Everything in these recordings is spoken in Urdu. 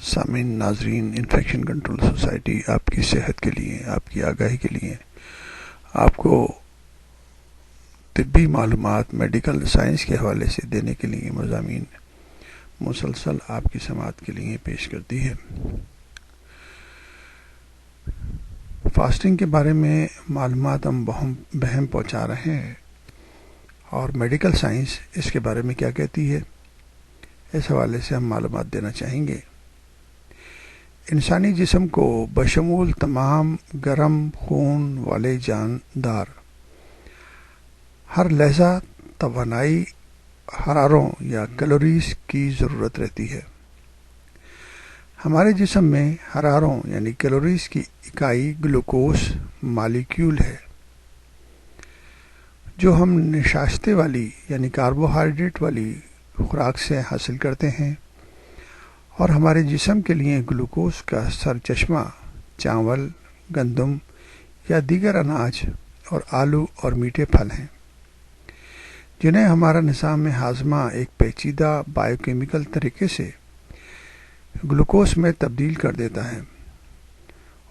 سامعین ناظرین، انفیکشن کنٹرول سوسائٹی آپ کی صحت کے لیے، آپ کی آگاہی کے لیے، آپ کو طبی معلومات میڈیکل سائنس کے حوالے سے دینے کے لیے مضامین مسلسل آپ کی سماعت کے لیے پیش کرتی ہے۔ فاسٹنگ کے بارے میں معلومات ہم بہم پہنچا رہے ہیں، اور میڈیکل سائنس اس کے بارے میں کیا کہتی ہے، اس حوالے سے ہم معلومات دینا چاہیں گے۔ انسانی جسم کو بشمول تمام گرم خون والے جاندار ہر لحظہ توانائی حراروں یا کیلوریز کی ضرورت رہتی ہے۔ ہمارے جسم میں حراروں یعنی کیلوریز کی اکائی گلوکوز مالیکیول ہے، جو ہم نشاستے والی یعنی کاربوہائیڈریٹ والی خوراک سے حاصل کرتے ہیں، اور ہمارے جسم کے لیے گلوکوز کا سرچشمہ چاول، گندم یا دیگر اناج اور آلو اور میٹھے پھل ہیں، جنہیں ہمارا نظام ہاضمہ ایک پیچیدہ بائیوکیمیکل طریقے سے گلوکوز میں تبدیل کر دیتا ہے،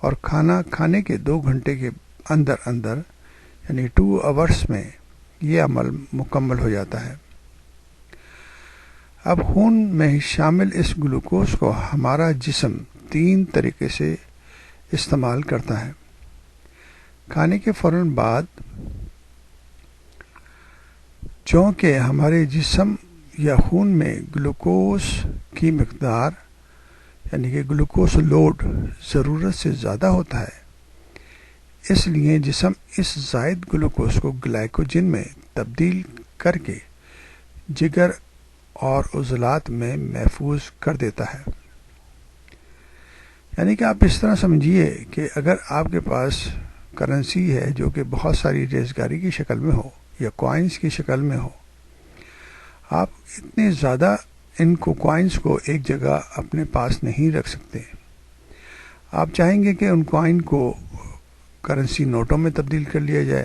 اور کھانا کھانے کے 2 گھنٹے کے اندر یعنی 2 آورس میں یہ عمل مکمل ہو جاتا ہے۔ اب خون میں شامل اس گلوکوز کو ہمارا جسم 3 طریقے سے استعمال کرتا ہے۔ کھانے کے فوراً بعد، چونکہ ہمارے جسم یا خون میں گلوکوز کی مقدار یعنی کہ گلوکوز لوڈ ضرورت سے زیادہ ہوتا ہے، اس لیے جسم اس زائد گلوکوز کو گلائکوجن میں تبدیل کر کے جگر اور عضلات میں محفوظ کر دیتا ہے۔ یعنی کہ آپ اس طرح سمجھیے کہ اگر آپ کے پاس کرنسی ہے جو کہ بہت ساری ریزگاری کی شکل میں ہو یا کوائنز کی شکل میں ہو، آپ اتنے زیادہ ان کوائنز کو ایک جگہ اپنے پاس نہیں رکھ سکتے۔ آپ چاہیں گے کہ ان کوائن کو کرنسی نوٹوں میں تبدیل کر لیا جائے،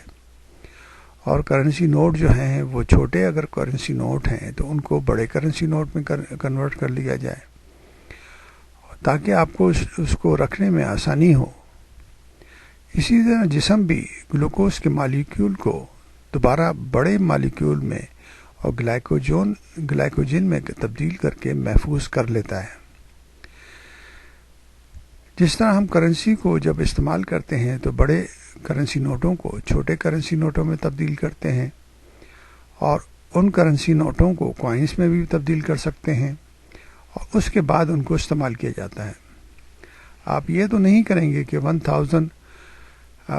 اور کرنسی نوٹ جو ہیں وہ چھوٹے اگر کرنسی نوٹ ہیں تو ان کو بڑے کرنسی نوٹ میں کنورٹ کر لیا جائے، تاکہ آپ کو اس کو رکھنے میں آسانی ہو۔ اسی طرح جسم بھی گلوکوز کے مالیکیول کو دوبارہ بڑے مالیکیول میں اور گلائکوجن میں تبدیل کر کے محفوظ کر لیتا ہے۔ جس طرح ہم کرنسی کو جب استعمال کرتے ہیں تو بڑے کرنسی نوٹوں کو چھوٹے کرنسی نوٹوں میں تبدیل کرتے ہیں، اور ان کرنسی نوٹوں کو کوائنز میں بھی تبدیل کر سکتے ہیں، اور اس کے بعد ان کو استعمال کیا جاتا ہے۔ آپ یہ تو نہیں کریں گے کہ 1000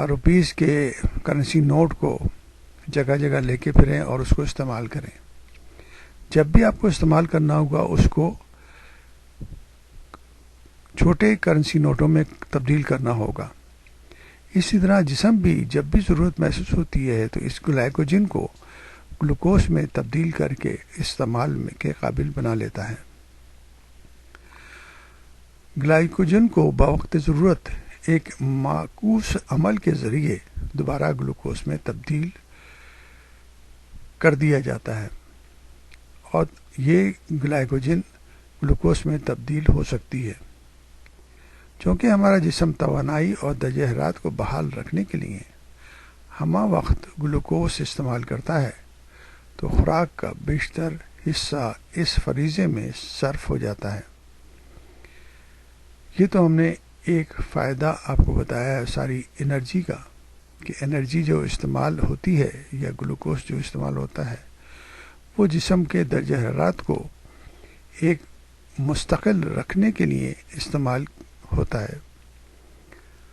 روپیز کے کرنسی نوٹ کو جگہ جگہ لے کے پھریں اور اس کو استعمال کریں۔ جب بھی آپ کو استعمال کرنا ہوگا اس کو چھوٹے کرنسی نوٹوں میں تبدیل کرنا ہوگا۔ اسی طرح جسم بھی جب بھی ضرورت محسوس ہوتی ہے تو اس گلائکوجن کو گلوکوز میں تبدیل کر کے استعمال کے قابل بنا لیتا ہے۔ گلائکوجن کو بوقت ضرورت ایک معکوس عمل کے ذریعے دوبارہ گلوکوز میں تبدیل کر دیا جاتا ہے، اور یہ گلائکوجن گلوکوز میں تبدیل ہو سکتی ہے۔ چونکہ ہمارا جسم توانائی اور درجہ حرارت کو بحال رکھنے کے لیے ہمہ وقت گلوکوز استعمال کرتا ہے، تو خوراک کا بیشتر حصہ اس فریضے میں صرف ہو جاتا ہے۔ یہ تو ہم نے ایک فائدہ آپ کو بتایا ہے ساری انرجی کا، کہ انرجی جو استعمال ہوتی ہے یا گلوکوز جو استعمال ہوتا ہے وہ جسم کے درجہ حرارت کو ایک مستقل رکھنے کے لیے استعمال ہوتا ہے۔